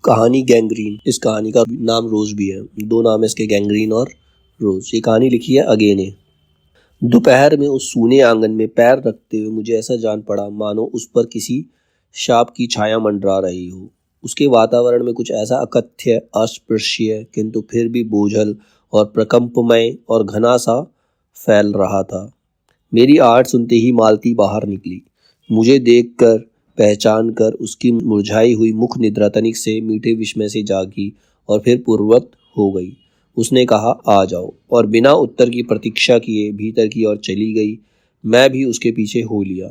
कहानी गैंग्रीन। इस कहानी का नाम रोज भी है, दो नाम है इसके, गैंग्रीन और रोज। ये कहानी लिखी है अगे ने। दोपहर में उस सूने आंगन में पैर रखते हुए मुझे ऐसा जान पड़ा मानो उस पर किसी शाप की छाया मंडरा रही हो। उसके वातावरण में कुछ ऐसा अकथ्य, अस्पृश्य किंतु फिर भी बोझल और प्रकंपमय और घना सा फैल रहा था। मेरी आहट सुनते ही मालती बाहर निकली। मुझे देखकर, पहचान कर उसकी मुरझाई हुई मुख निद्रा तनिक से मीठे विस्मय से जागी और फिर पूर्ववत हो गई। उसने कहा, आ जाओ, और बिना उत्तर की प्रतीक्षा किए भीतर की ओर चली गई। मैं भी उसके पीछे हो लिया।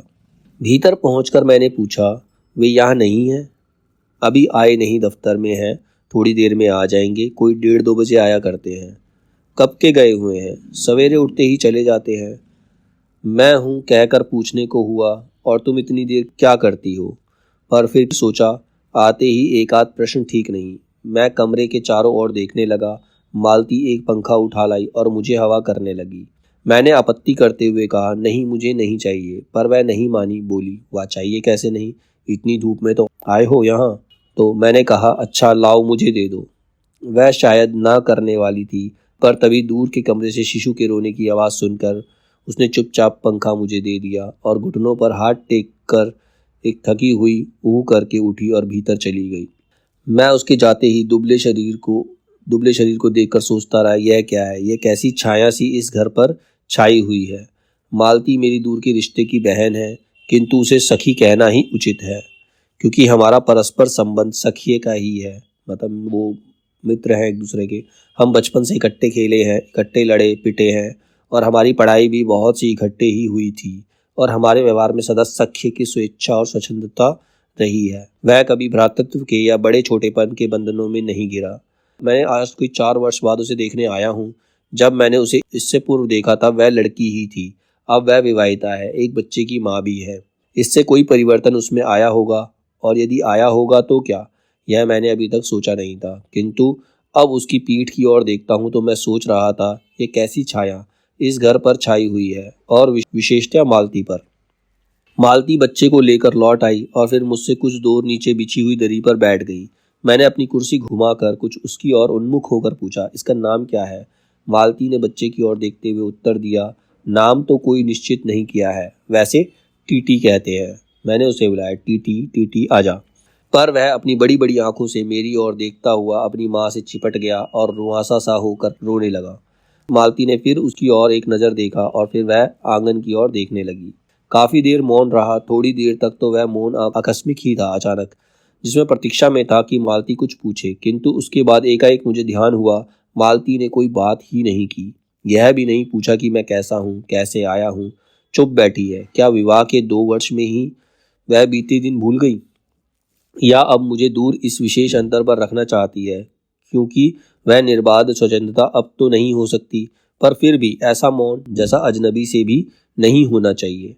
भीतर पहुंचकर मैंने पूछा, वे यहाँ नहीं हैं? अभी आए नहीं, दफ्तर में हैं, थोड़ी देर में आ जाएंगे। कोई 1:30-2 बजे आया करते हैं। कब के गए हुए हैं? सवेरे उठते ही चले जाते हैं। मैं हूँ कहकर पूछने को हुआ, और तुम इतनी देर क्या करती हो? पर फिर सोचा, आते ही एक आध प्रश्न ठीक नहीं। मैं कमरे के चारों ओर देखने लगा। मालती एक पंखा उठा लाई और मुझे हवा करने लगी। मैंने आपत्ति करते हुए कहा, नहीं, मुझे नहीं चाहिए, पर वह नहीं मानी। बोली, वह चाहिए कैसे नहीं, इतनी धूप में तो आए हो यहाँ। तो मैंने कहा, अच्छा लाओ, मुझे दे दो। वह शायद ना करने वाली थी, पर तभी दूर के कमरे से शिशु के रोने की आवाज़ सुनकर उसने चुपचाप पंखा मुझे दे दिया और घुटनों पर हाथ टेक कर एक थकी हुई ऊह करके उठी और भीतर चली गई। मैं उसके जाते ही दुबले शरीर को देखकर सोचता रहा, यह क्या है? यह कैसी छाया सी इस घर पर छाई हुई है। मालती मेरी दूर के रिश्ते की बहन है, किंतु उसे सखी कहना ही उचित है, क्योंकि हमारा परस्पर संबंध सखिए का ही है। मतलब वो मित्र हैं एक दूसरे के। हम बचपन से इकट्ठे खेले हैं, इकट्ठे लड़े पिटे हैं, और हमारी पढ़ाई भी बहुत सी इकट्ठे ही हुई थी, और हमारे व्यवहार में सदा सख्य की स्वेच्छा और स्वच्छंदता रही है। वह कभी भ्रातृत्व के या बड़े छोटेपन के बंधनों में नहीं गिरा। मैंने आज कोई 4 वर्ष बाद उसे देखने आया हूँ। जब मैंने उसे इससे पूर्व देखा था वह लड़की ही थी। अब वह विवाहिता है, एक बच्चे की माँ भी है। इससे कोई परिवर्तन उसमें आया होगा, और यदि आया होगा तो क्या, यह मैंने अभी तक सोचा नहीं था। किंतु अब उसकी पीठ की ओर देखता हूँ तो मैं सोच रहा था, ये कैसी छाया इस घर पर छाई हुई है, और विशेषतः मालती पर। मालती बच्चे को लेकर लौट आई और फिर मुझसे कुछ दूर नीचे बिछी हुई दरी पर बैठ गई। मैंने अपनी कुर्सी घुमाकर कुछ उसकी ओर उन्मुख होकर पूछा, इसका नाम क्या है? मालती ने बच्चे की ओर देखते हुए उत्तर दिया, नाम तो कोई निश्चित नहीं किया है, वैसे टीटी कहते हैं। मैंने उसे बुलाया, टीटी टीटी आजा। पर वह अपनी बड़ी बड़ी आंखों से मेरी ओर देखता हुआ अपनी माँ से चिपट गया और रुआंसा सा होकर रोने लगा। मालती ने फिर उसकी ओर एक नज़र देखा और फिर वह आंगन की ओर देखने लगी। काफ़ी देर मौन रहा। थोड़ी देर तक तो वह मौन आकस्मिक ही था, अचानक, जिसमें प्रतीक्षा में था कि मालती कुछ पूछे। किंतु उसके बाद एकाएक मुझे ध्यान हुआ, मालती ने कोई बात ही नहीं की। यह भी नहीं पूछा कि मैं कैसा हूँ, कैसे आया हूँ। चुप बैठी है। क्या विवाह के 2 वर्ष में ही वह बीते दिन भूल गई, या अब मुझे दूर इस विशेष अंतर पर रखना चाहती है? क्योंकि वह निर्बाध स्वतंत्रता अब तो नहीं हो सकती, पर फिर भी ऐसा मौन जैसा अजनबी से भी नहीं होना चाहिए।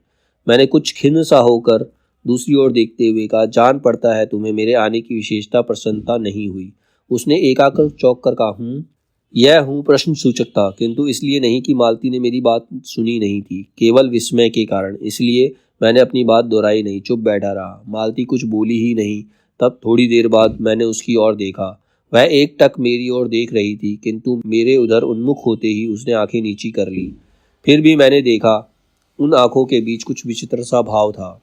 मैंने कुछ खिन्न सा होकर दूसरी ओर देखते हुए कहा, जान पड़ता है तुम्हें मेरे आने की विशेषता प्रसन्नता नहीं हुई। उसने एकाकर चौंक कर कहा, यह हूँ प्रश्न सूचक था, किंतु इसलिए नहीं कि मालती ने मेरी बात सुनी नहीं थी, केवल विस्मय के कारण। इसलिए मैंने अपनी बात दोहराई नहीं, चुप बैठा रहा। मालती कुछ बोली ही नहीं। तब थोड़ी देर बाद मैंने उसकी ओर देखा। वह एकटक मेरी ओर देख रही थी, किंतु मेरे उधर उन्मुख होते ही उसने आंखें नीची कर ली। फिर भी मैंने देखा, उन आंखों के बीच कुछ विचित्र सा भाव था,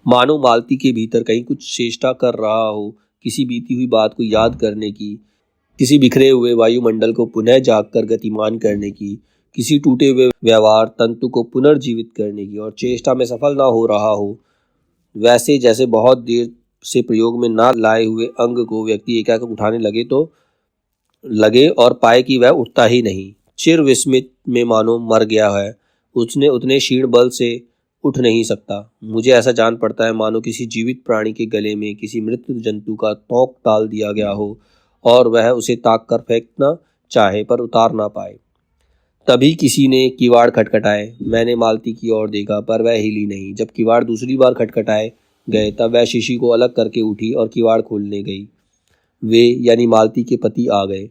मानो मालती के भीतर कहीं कुछ चेष्टा कर रहा हो, किसी बीती हुई बात को याद करने की, किसी बिखरे हुए वायुमंडल को पुनः जागकर गतिमान करने की, किसी टूटे हुए व्यवहार तंतु को पुनर्जीवित करने की, और चेष्टा में सफल ना हो रहा हो। वैसे जैसे बहुत देर से प्रयोग में ना लाए हुए अंग को व्यक्ति एकाएक उठाने लगे और पाए कि वह उठता ही नहीं। चिर विस्मित में मानो मर गया है। उसने उतने क्षीण बल से उठ नहीं सकता। मुझे ऐसा जान पड़ता है मानो किसी जीवित प्राणी के गले में किसी मृत जंतु का तोंक डाल दिया गया हो, और वह उसे ताक कर फेंकना चाहे पर उतार ना पाए। तभी किसी ने किवाड़ खटखटाए। मैंने मालती की ओर देखा, पर वह हिली नहीं। जब किवाड़ दूसरी बार खटखटाए गए तब वह शीशी को अलग करके उठी और किवाड़ खोलने गई। वे यानी मालती के पति आ गए।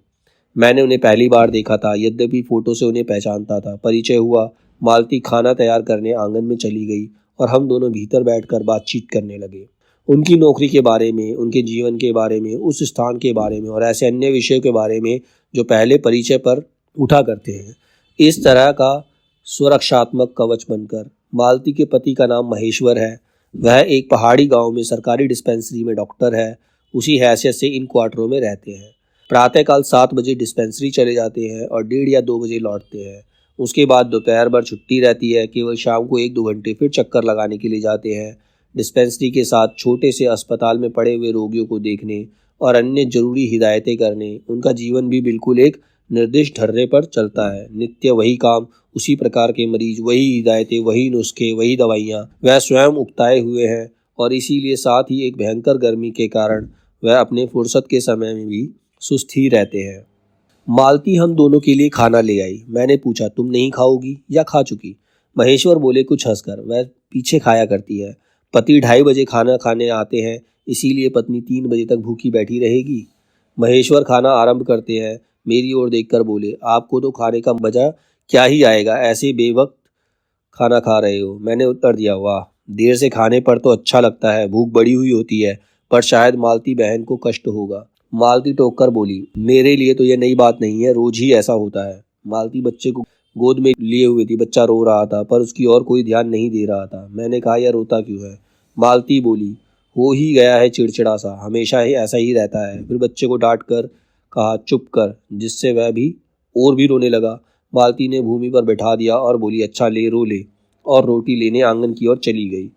मैंने उन्हें पहली बार देखा था, यद्यपि फोटो से उन्हें पहचानता था। परिचय हुआ। मालती खाना तैयार करने आंगन में चली गई और हम दोनों भीतर बैठकर बातचीत करने लगे। उनकी नौकरी के बारे में, उनके जीवन के बारे में, उस स्थान के बारे में और ऐसे अन्य विषयों के बारे में जो पहले परिचय पर उठा करते हैं। इस तरह का सुरक्षात्मक कवच बनकर मालती के पति का नाम महेश्वर है। वह एक पहाड़ी गांव में सरकारी डिस्पेंसरी में डॉक्टर है। उसी हैसियत से इन क्वार्टरों में रहते हैं। प्रातःकाल 7 बजे डिस्पेंसरी चले जाते हैं और 1:30 या 2 बजे लौटते हैं। उसके बाद दोपहर भर छुट्टी रहती है। केवल शाम को 1-2 घंटे फिर चक्कर लगाने के लिए जाते हैं। डिस्पेंसरी के साथ छोटे से अस्पताल में पड़े हुए रोगियों को देखने और अन्य जरूरी हिदायतें करने। उनका जीवन भी बिल्कुल एक निर्दिष्ट ढर्रे पर चलता है। नित्य वही काम, उसी प्रकार के मरीज, वही हिदायतें, वही नुस्खे, वही दवाइयाँ। वह स्वयं उकताए हुए हैं और इसीलिए साथ ही एक भयंकर गर्मी के कारण वह अपने फुर्सत के समय में भी सुस्त ही रहते हैं। मालती हम दोनों के लिए खाना ले आई। मैंने पूछा, तुम नहीं खाओगी या खा चुकी? महेश्वर बोले कुछ हंसकर, वह पीछे खाया करती है। पति 2:30 बजे खाना खाने आते हैं, इसीलिए पत्नी 3 बजे तक भूखी बैठी रहेगी। महेश्वर खाना आरंभ करते हैं। मेरी ओर देखकर बोले, आपको तो खाने का मजा क्या ही आएगा, ऐसे बेवक्त खाना खा रहे हो। मैंने उत्तर दिया, वाह, देर से खाने पर तो अच्छा लगता है, भूख बड़ी हुई होती है, पर शायद मालती बहन को कष्ट होगा। मालती टोक कर बोली, मेरे लिए तो यह नई बात नहीं है, रोज ही ऐसा होता है। मालती बच्चे को गोद में लिए हुए थी। बच्चा रो रहा था पर उसकी ओर कोई ध्यान नहीं दे रहा था। मैंने कहा, यह रोता क्यों है? मालती बोली, हो ही गया है चिड़चिड़ा सा, हमेशा ही ऐसा ही रहता है। फिर बच्चे को डांट कर कहा, चुप कर, जिससे वह भी और भी रोने लगा। मालती ने भूमि पर बैठा दिया और बोली, अच्छा ले, रो ले, और रोटी लेने आंगन की ओर चली गई।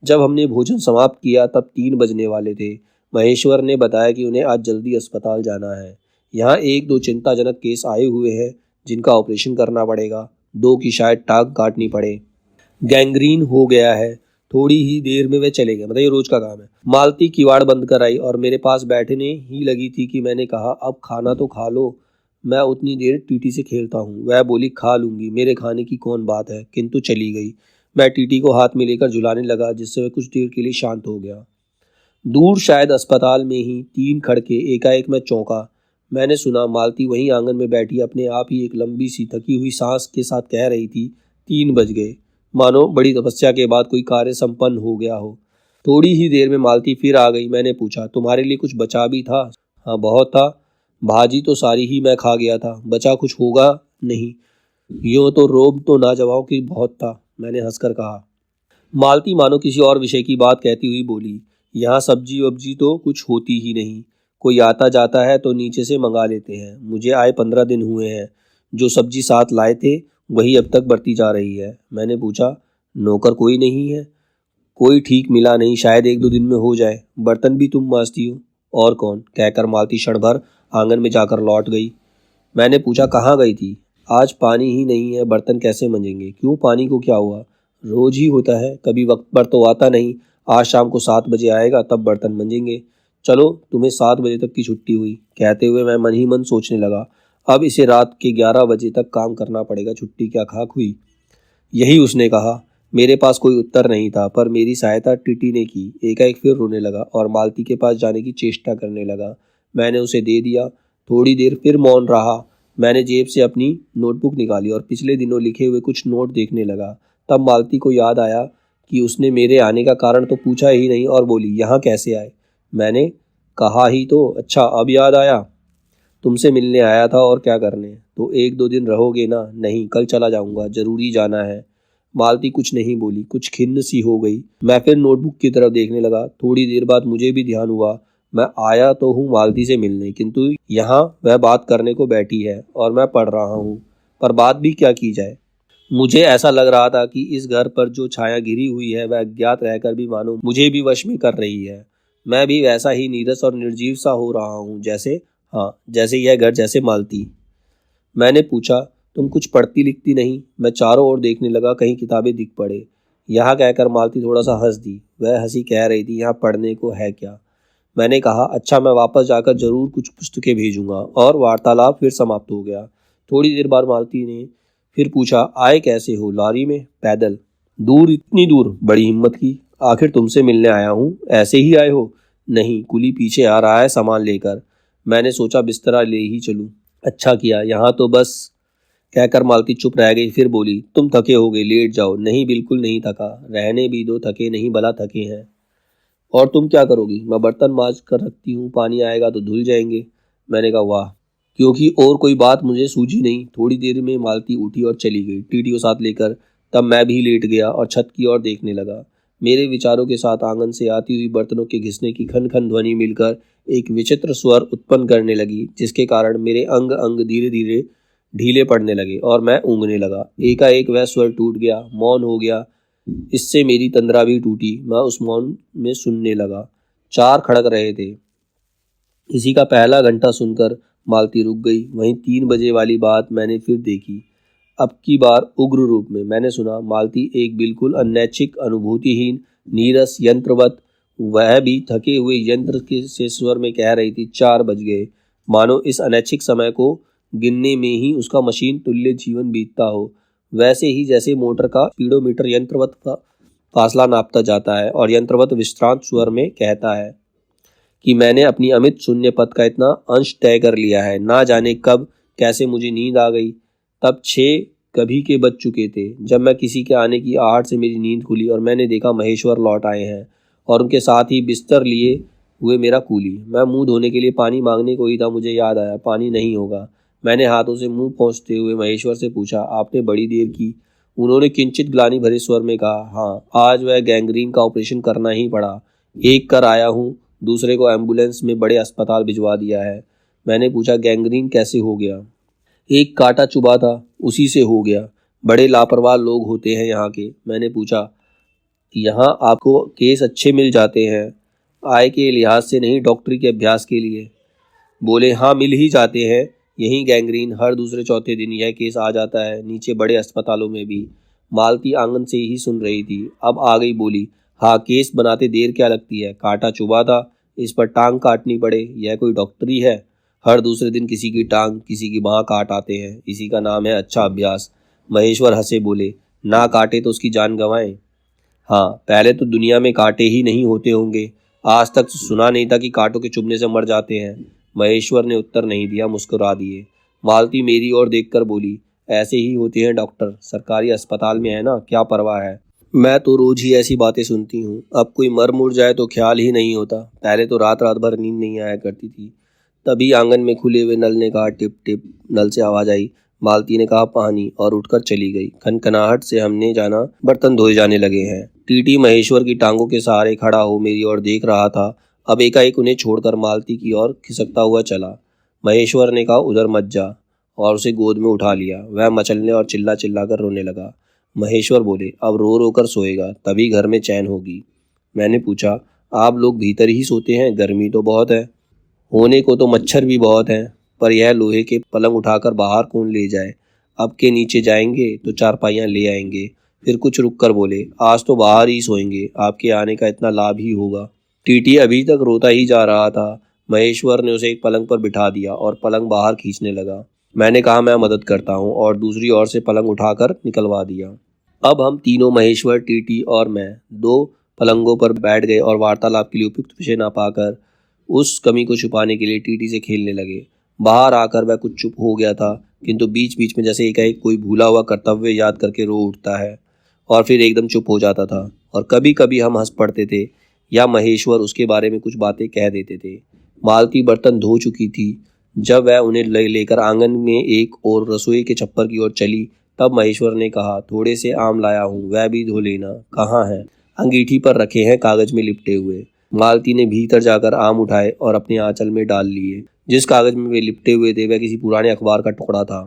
जब हमने भोजन समाप्त किया तब 3 बजने वाले थे। महेश्वर ने बताया कि उन्हें आज जल्दी अस्पताल जाना है। यहाँ 1-2 चिंताजनक केस आए हुए हैं जिनका ऑपरेशन करना पड़ेगा। 2 की शायद टांग काटनी पड़े। गैंग्रीन हो गया है। थोड़ी ही देर में वे चले गए। मतलब ये रोज का काम है। मालती किवाड़ बंद कर आई और मेरे पास बैठने ही लगी थी कि मैंने कहा, अब खाना तो खा लो, मैं उतनी देर टीटी से खेलता हूँ। वह बोली, खा लूंगी, मेरे खाने की कौन बात है, किंतु चली गई। मैं टीटी को हाथ में लेकर झुलाने लगा, जिससे वह कुछ देर के लिए शांत हो गया। दूर शायद अस्पताल में ही 3 खड़के। एकाएक मैं चौंका। मैंने सुना मालती वहीं आंगन में बैठी अपने आप ही एक लंबी सी थकी हुई सांस के साथ कह रही थी, 3 बज गए, मानो बड़ी तपस्या के बाद कोई कार्य संपन्न हो गया हो। थोड़ी ही देर में मालती फिर आ गई। मैंने पूछा, तुम्हारे लिए कुछ बचा भी था? हाँ, बहुत था। भाजी तो सारी ही मैं खा गया था, बचा कुछ होगा नहीं। यूं तो रोब तो नाजवाब की बहुत था, मैंने हंसकर कहा। मालती मानो किसी और विषय की बात कहती हुई बोली, यहाँ सब्जी वब्जी तो कुछ होती ही नहीं, कोई आता जाता है तो नीचे से मंगा लेते हैं। मुझे आए 15 दिन हुए हैं। जो सब्जी साथ लाए थे वही अब तक बढ़ती जा रही है। मैंने पूछा, नौकर कोई नहीं है? कोई ठीक मिला नहीं, शायद 1-2 दिन में हो जाए। बर्तन भी तुम मांजती हो? और कौन, कहकर मालती क्षण भर आंगन में जाकर लौट गई। मैंने पूछा, कहाँ गई थी? आज पानी ही नहीं है, बर्तन कैसे मंजेंगे? क्यों, पानी को क्या हुआ? रोज ही होता है, कभी वक्त पर तो आता नहीं। आज शाम को 7 बजे आएगा, तब बर्तन मंजेंगे। चलो, तुम्हें 7 बजे तक की छुट्टी हुई। कहते हुए मैं मन ही मन सोचने लगा, अब इसे रात के 11 बजे तक काम करना पड़ेगा, छुट्टी क्या खाक हुई। यही उसने कहा। मेरे पास कोई उत्तर नहीं था, पर मेरी सहायता टीटी ने की। एकाएक फिर रोने लगा और मालती के पास जाने की चेष्टा करने लगा। मैंने उसे दे दिया। थोड़ी देर फिर मौन रहा। मैंने जेब से अपनी नोटबुक निकाली और पिछले दिनों लिखे हुए कुछ नोट देखने लगा। तब मालती को याद आया कि उसने मेरे आने का कारण तो पूछा ही नहीं और बोली, यहाँ कैसे आए? मैंने कहा ही तो, अच्छा अब याद आया, तुमसे मिलने आया था। और क्या करने? तो 1-2 दिन रहोगे ना? नहीं, कल चला जाऊंगा, जरूरी जाना है। मालती कुछ नहीं बोली, कुछ खिन्न सी हो गई। मैं फिर नोटबुक की तरफ देखने लगा। थोड़ी देर बाद मुझे भी ध्यान हुआ, मैं आया तो हूँ मालती से मिलने, किंतु यहाँ वह बात करने को बैठी है और मैं पढ़ रहा हूँ। पर बात भी क्या की जाए? मुझे ऐसा लग रहा था कि इस घर पर जो छाया गिरी हुई है वह अज्ञात रहकर भी मानो मुझे भी वश में कर रही है। मैं भी वैसा ही नीरस और निर्जीव सा हो रहा हूँ, जैसे, हाँ, जैसे यह घर, जैसे मालती। मैंने पूछा, तुम कुछ पढ़ती लिखती नहीं? मैं चारों ओर देखने लगा, कहीं किताबें दिख पड़े। यहाँ कहकर मालती थोड़ा सा हंस दी। वह हंसी कह रही थी, यहाँ पढ़ने को है क्या? मैंने कहा, अच्छा, मैं वापस जाकर जरूर कुछ पुस्तकें भेजूंगा। और वार्तालाप फिर समाप्त हो गया। थोड़ी देर बाद मालती ने फिर पूछा, आए कैसे हो? लॉरी में? पैदल? दूर, इतनी दूर? बड़ी हिम्मत की। आखिर तुमसे मिलने आया हूँ, ऐसे ही आए हो? नहीं, कुली पीछे आ रहा है सामान लेकर। मैंने सोचा बिस्तरा ले ही चलूं। अच्छा किया, यहाँ तो बस, कहकर मालती चुप रह गई। फिर बोली, तुम थके होगे, लेट जाओ। नहीं, बिल्कुल नहीं थका, रहने भी दो, थके नहीं, भला थके हैं। और तुम क्या करोगी? मैं बर्तन मांज कर रखती हूँ, पानी आएगा तो धुल जाएंगे। मैंने कहा वाह। क्योंकि और कोई बात मुझे सूझी नहीं। थोड़ी देर में मालती उठी और चली गई, टीटी को साथ लेकर। तब मैं भी लेट गया और छत की ओर देखने लगा। मेरे विचारों के साथ आंगन से आती हुई बर्तनों के घिसने की खन खन ध्वनि मिलकर एक विचित्र स्वर उत्पन्न करने लगी, जिसके कारण मेरे अंग अंग धीरे धीरे ढीले पड़ने लगे और मैं ऊँघने लगा। एकाएक वह स्वर टूट गया, मौन हो गया। इससे मेरी तंद्रा भी टूटी। मैं उस मौन में सुनने लगा। 4 खड़क रहे थे। इसी का पहला घंटा सुनकर मालती रुक गई। वहीं 3 बजे वाली बात मैंने फिर देखी, अब की बार उग्र रूप में। मैंने सुना मालती एक बिल्कुल अनैच्छिक, अनुभूतिहीन, नीरस, यंत्रवत, वह भी थके हुए यंत्र के से स्वर में कह रही थी, 4 बज गए। मानो इस अनैच्छिक समय को गिनने में ही उसका मशीन तुल्य जीवन बीतता हो। वैसे ही जैसे मोटर का स्पीडोमीटर यंत्रवत का फासला नापता जाता है और यंत्रवत विश्रांत स्वर में कहता है कि मैंने अपनी अमित शून्य पथ का इतना अंश तय कर लिया है। ना जाने कब कैसे मुझे नींद आ गई। तब 6 कभी के बज चुके थे जब मैं किसी के आने की आहट से मेरी नींद खुली और मैंने देखा महेश्वर लौट आए हैं और उनके साथ ही बिस्तर लिए हुए मेरा कूली। मैं मुंह धोने के लिए पानी मांगने को ही था, मुझे याद आया पानी नहीं होगा। मैंने हाथों से मुंह पोंछते हुए महेश्वर से पूछा, आपने बड़ी देर की? उन्होंने किंचित ग्लानि भरे स्वर में कहा, हाँ, आज वह गैंग्रीन का ऑपरेशन करना ही पड़ा। एक कर आया हूँ, दूसरे को एम्बुलेंस में बड़े अस्पताल भिजवा दिया है। मैंने पूछा, गैंग्रीन कैसे हो गया? एक कांटा चुभा था, उसी से हो गया। बड़े लापरवाह लोग होते हैं यहाँ के। मैंने पूछा, यहाँ आपको केस अच्छे मिल जाते हैं? आय के लिहाज से नहीं, डॉक्टरी के अभ्यास के लिए। बोले, हाँ, मिल ही जाते हैं। यहीं गैंग्रीन हर दूसरे चौथे दिन यह केस आ जाता है, नीचे बड़े अस्पतालों में भी। मालती आंगन से ही सुन रही थी, अब आ गई, बोली, हाँ, केस बनाते देर क्या लगती है? कांटा चुभा था, इस पर टांग काटनी पड़े, यह कोई डॉक्टरी है? हर दूसरे दिन किसी की टांग, किसी की बाँह काट आते हैं, इसी का नाम है अच्छा अभ्यास। महेश्वर हंसे, बोले, ना काटे तो उसकी जान गंवाएं। हाँ, पहले तो दुनिया में कांटे ही नहीं होते होंगे। आज तक सुना नहीं था कि कांटों के चुभने से मर जाते हैं। महेश्वर ने उत्तर नहीं दिया, मुस्कुरा दिए। मालती मेरी ओर देखकर बोली, ऐसे ही होते हैं डॉक्टर, सरकारी अस्पताल में है ना, क्या परवाह है। मैं तो रोज ही ऐसी बातें सुनती हूँ। अब कोई मर मुर जाए तो ख्याल ही नहीं होता। पहले तो रात रात भर नींद नहीं आया करती थी। तभी आंगन में खुले हुए नल ने कहा, टिप टिप। नल से आवाज आई। मालती ने कहा, पानी, और उठकर चली गई। खनखनाहट से हमने जाना बर्तन धोए जाने लगे हैं। टीटी महेश्वर की टांगों के सहारे खड़ा हो मेरी ओर देख रहा था। अब एकाएक उन्हें छोड़कर मालती की ओर खिसकता हुआ चला। महेश्वर ने कहा, उधर मत जा, और उसे गोद में उठा लिया। वह मचलने और चिल्ला चिल्ला कर रोने लगा। महेश्वर बोले, अब रो रो कर सोएगा, तभी घर में चैन होगी। मैंने पूछा, आप लोग भीतर ही सोते हैं? गर्मी तो बहुत है। होने को तो मच्छर भी बहुत हैं, पर यह लोहे के पलंग उठाकर बाहर कौन ले जाए? अब के नीचे जाएंगे तो चारपाइयाँ ले आएंगे। फिर कुछ रुक कर बोले, आज तो बाहर ही सोएंगे, आपके आने का इतना लाभ ही होगा। टीटी अभी तक रोता ही जा रहा था। महेश्वर ने उसे एक पलंग पर बिठा दिया और पलंग बाहर खींचने लगा। मैंने कहा, मैं मदद करता हूँ, और दूसरी ओर से पलंग उठाकर निकलवा दिया। अब हम तीनों, महेश्वर, टीटी और मैं, 2 पलंगों पर बैठ गए और वार्तालाप के लिए उपयुक्त विषय ना पाकर उस कमी को छुपाने के लिए टीटी से खेलने लगे। बाहर आकर वह कुछ चुप हो गया था, किंतु बीच बीच में जैसे एकाएक कोई भूला हुआ कर्तव्य याद करके रो उठता है और फिर एकदम चुप हो जाता था। और कभी कभी हम हंस पड़ते थे या महेश्वर उसके बारे में कुछ बातें कह देते थे। मालती बर्तन धो चुकी थी। जब वह उन्हें लेकर आंगन में एक और रसोई के छप्पर की ओर चली, तब महेश्वर ने कहा, थोड़े से आम लाया हूँ, वह भी धो लेना। कहाँ है? अंगीठी पर रखे हैं, कागज में लिपटे हुए। मालती ने भीतर जाकर आम उठाए और अपने आंचल में डाल लिए। जिस कागज में वे लिपटे हुए थे वह किसी पुराने अखबार का टुकड़ा था।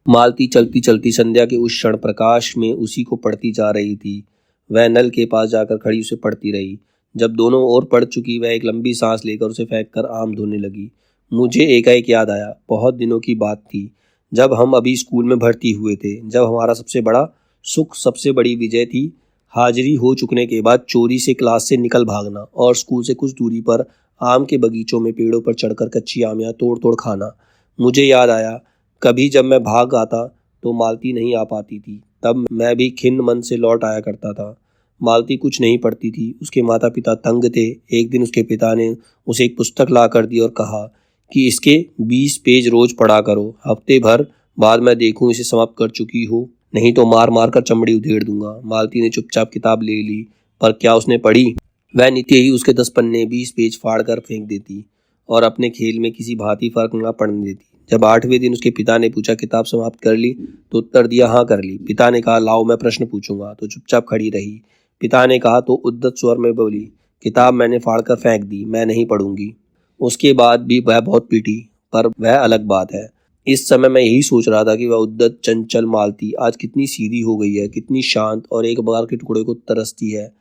मालती चलती चलती संध्या के उस क्षण प्रकाश में उसी को पढ़ती जा रही थी। वह नल के पास जाकर खड़ी उसे पढ़ती रही। जब दोनों ओर पढ़ चुकी, वह एक लंबी सांस लेकर उसे फेंक कर आम धोने लगी। मुझे एकाएक याद आया, बहुत दिनों की बात थी, जब हम अभी स्कूल में भर्ती हुए थे। जब हमारा सबसे बड़ा सुख, सबसे बड़ी विजय थी हाजिरी हो चुकने के बाद चोरी से क्लास से निकल भागना और स्कूल से कुछ दूरी पर आम के बगीचों में पेड़ों पर चढ़कर कच्ची आमियाँ तोड़ तोड़ खाना। मुझे याद आया, कभी जब मैं भाग आता तो मालती नहीं आ पाती थी, तब मैं भी खिन्न मन से लौट आया करता था। मालती कुछ नहीं पढ़ती थी, उसके माता पिता तंग थे। एक दिन उसके पिता ने उसे एक पुस्तक ला कर दी और कहा कि इसके 20 पेज रोज पढ़ा करो, हफ्ते भर बाद मैं देखूं इसे समाप्त कर चुकी हो, नहीं तो मार मार कर चमड़ी उधेड़ दूंगा। मालती ने चुपचाप किताब ले ली, पर क्या उसने पढ़ी? वह नित्य ही उसके 10 पन्ने 20 पेज फाड़ कर फेंक देती और अपने खेल में किसी भांति फर्क न पड़ने देती। जब 8वें दिन उसके पिता ने पूछा किताब समाप्त कर ली, तो उत्तर दिया हाँ कर ली। पिता ने कहा लाओ मैं प्रश्न पूछूंगा, तो चुपचाप खड़ी रही। पिता ने कहा तो उद्दत स्वर में बोली, किताब मैंने फाड़ कर फेंक दी, मैं नहीं पढ़ूंगी। उसके बाद भी वह बहुत पीटी, पर वह अलग बात है। इस समय मैं यही सोच रहा था कि वह उद्दत चंचल मालती आज कितनी सीधी हो गई है, कितनी शांत और एक बार के टुकड़े को तरसती है।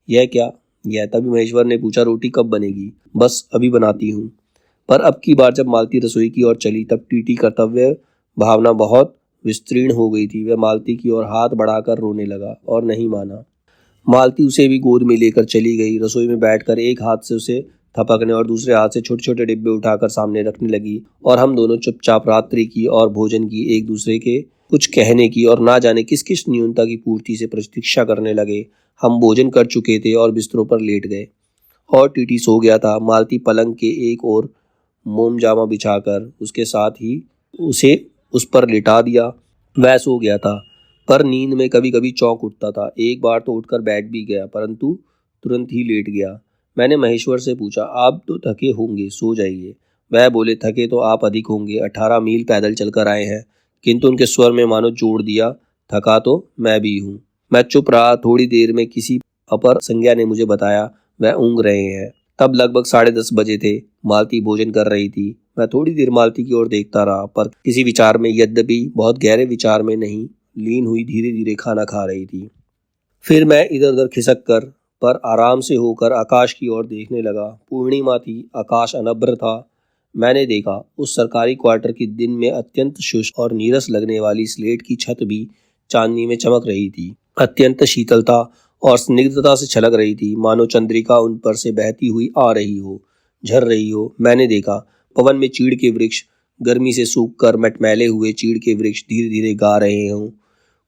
यह क्या? यह तभी महेश्वर ने पूछा रोटी कब बनेगी? बस अभी बनाती हूँ। पर अब की बार जब मालती रसोई की ओर चली तब टीटी कर्तव्य भावना बहुत विस्तीर्ण हो गई थी। वह मालती की ओर हाथ बढ़ाकर रोने लगा और नहीं माना। मालती उसे भी गोद में लेकर चली गई। रसोई में बैठकर एक हाथ से उसे थपकने और दूसरे हाथ से छोटे छोटे डिब्बे उठाकर सामने रखने लगी और हम दोनों चुपचाप रात्रि की और भोजन की, एक दूसरे के कुछ कहने की और ना जाने किस किस न्यूनता की पूर्ति से प्रतीक्षा करने लगे। हम भोजन कर चुके थे और बिस्तरों पर लेट गए और टीटी सो गया था। मालती पलंग के एक ओर मोम जामा बिछाकर उसके साथ ही उसे उस पर लिटा दिया। वह सो गया था, पर नींद में कभी कभी चौंक उठता था। एक बार तो उठकर बैठ भी गया, परंतु तुरंत ही लेट गया। मैंने महेश्वर से पूछा, आप तो थके होंगे, सो जाइए। वह बोले, थके तो आप अधिक होंगे, 18 मील पैदल चलकर आए हैं। किंतु उनके स्वर में मानो जोड़ दिया, थका तो मैं भी हूँ। मैं चुप रहा। थोड़ी देर में किसी अपर संज्ञा ने मुझे बताया वह ऊँघ रहे हैं। तब लगभग 10:30 बजे थे। मालती भोजन कर रही थी। मैं थोड़ी देर मालती की ओर देखता रहा, पर किसी विचार में, यद्यपि बहुत गहरे विचार में नहीं, लीन हुई धीरे धीरे खाना खा रही थी। फिर मैं इधर उधर खिसक कर पर आराम से होकर आकाश की ओर देखने लगा। पूर्णिमा थी, आकाश अनभ्र था। मैंने देखा उस सरकारी क्वार्टर की दिन में अत्यंत शुष्क और नीरस लगने वाली स्लेट की छत भी चांदनी में चमक रही थी। अत्यंत शीतलता और स्निग्धता से छलक रही थी, मानो चंद्रिका उन पर से बहती हुई आ रही हो, झर रही हो। मैंने देखा पवन में चीड़ के वृक्ष गर्मी से सूख कर मटमैले हुए चीड़ के वृक्ष धीरे धीरे गा रहे हों।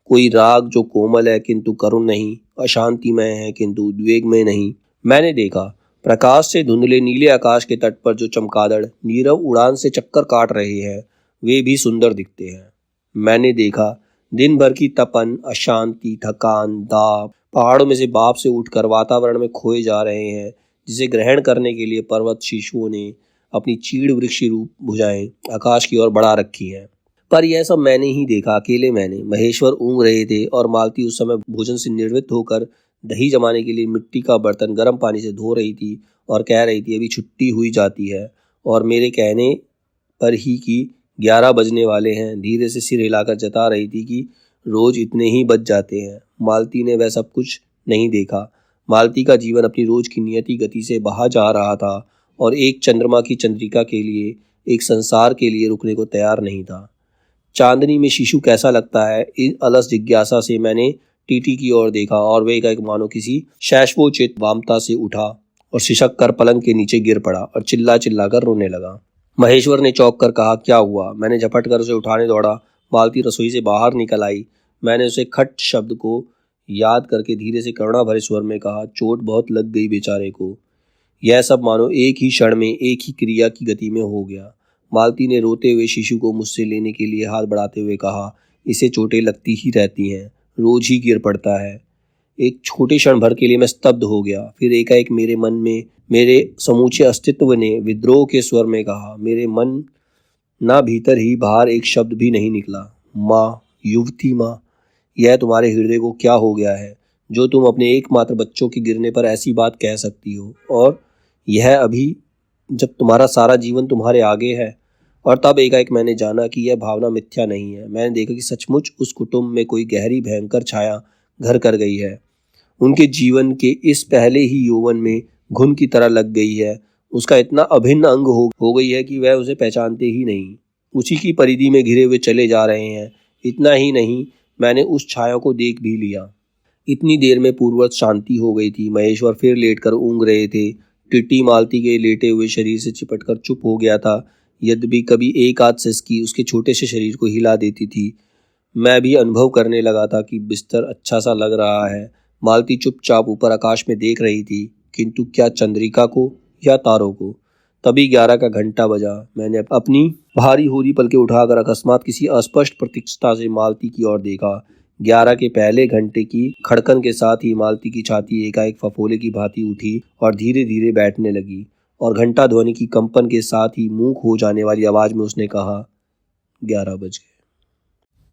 कोई राग जो कोमल है किंतु करुण नहीं, अशांतिमय है किंतु उद्वेग में नहीं। मैंने देखा प्रकाश से धुंधले नीले आकाश के तट पर जो चमगादड़ नीरव उड़ान से चक्कर काट रहे हैं, वे भी सुंदर दिखते हैं। मैंने देखा दिन भर की तपन, अशांति, थकान, दाब पहाड़ों में से बाप से उठकर वातावरण में खोए जा रहे हैं, जिसे ग्रहण करने के लिए पर्वत शिशुओं ने अपनी चीड़ वृक्षी रूप भुजाएं आकाश की ओर बढ़ा रखी हैं। पर यह सब मैंने ही देखा, अकेले मैंने। महेश्वर ऊँघ रहे थे और मालती उस समय भोजन से निर्वृत्त होकर दही जमाने के लिए मिट्टी का बर्तन गर्म पानी से धो रही थी और कह रही थी अभी छुट्टी हुई जाती है और मेरे कहने पर ही कि 11 बजने वाले हैं धीरे से सिर हिलाकर जता रही थी कि रोज इतने ही बज जाते हैं। मालती ने वह सब कुछ नहीं देखा। मालती का जीवन अपनी रोज की नियति गति से बहा जा रहा था और एक चंद्रमा की चंद्रिका के लिए, एक संसार के लिए रुकने को तैयार नहीं था। चांदनी में शिशु कैसा लगता है, इस अलस जिज्ञासा से मैंने टीटी की ओर देखा और वे एक मानो किसी शैशवोचित वामता से उठा और सिसक कर पलंग के नीचे गिर पड़ा और चिल्ला चिल्ला कर रोने लगा। महेश्वर ने चौंक कर कहा, क्या हुआ? मैंने झपट कर उसे उठाने दौड़ा। मालती रसोई से बाहर निकल आई। मैंने उसे खट शब्द को याद करके धीरे से करुणा भरे स्वर में कहा, चोट बहुत लग गई बेचारे को। यह सब मानो एक ही क्षण में, एक ही क्रिया की गति में हो गया। मालती ने रोते हुए शिशु को मुझसे लेने के लिए हाथ बढ़ाते हुए कहा, इसे चोटें लगती ही रहती हैं, रोज ही गिर पड़ता है। एक छोटे क्षण भर के लिए मैं स्तब्ध हो गया। फिर एकाएक मेरे मन में, मेरे समूचे अस्तित्व ने विद्रोह के स्वर में कहा, मेरे मन ना भीतर ही बाहर एक शब्द भी नहीं निकला। माँ, युवती माँ, यह तुम्हारे हृदय को क्या हो गया है जो तुम अपने एकमात्र बच्चों के गिरने पर ऐसी बात कह सकती हो, और यह अभी जब तुम्हारा सारा जीवन तुम्हारे आगे है। और तब एकाएक मैंने जाना कि यह भावना मिथ्या नहीं है। मैंने देखा कि सचमुच उस कुटुंब में कोई गहरी भयंकर छाया घर कर गई है। उनके जीवन के इस पहले ही यौवन में घुन की तरह लग गई है। उसका इतना अभिन्न अंग हो गई है कि वह उसे पहचानते ही नहीं, उसी की परिधि में घिरे हुए चले जा रहे हैं। इतना ही नहीं, मैंने उस छाया को देख भी लिया। इतनी देर में पूर्ववत शांति हो गई थी। महेश्वर फिर लेटकर ऊँघ रहे थे। टिट्टी मालती के लेटे हुए शरीर से चिपटकर चुप हो गया था, यद्यपि कभी एक आध सिसकी उसके छोटे से शरीर को हिला देती थी। मैं भी अनुभव करने लगा था कि बिस्तर अच्छा सा लग रहा है। मालती चुपचाप ऊपर आकाश में देख रही थी, किंतु क्या चंद्रिका को या तारों को। तभी 11 का घंटा बजा। मैंने अपनी भारी होरी पलके उठाकर अकस्मात किसी अस्पष्ट प्रतीक्षता से मालती की ओर देखा। 11 के पहले घंटे की खड़कन के साथ ही मालती की छाती एकाएक फफोले की भांति उठी और धीरे धीरे बैठने लगी, और घंटा ध्वनि की कंपन के साथ ही मूक हो जाने वाली आवाज में उसने कहा, 11 बज गए।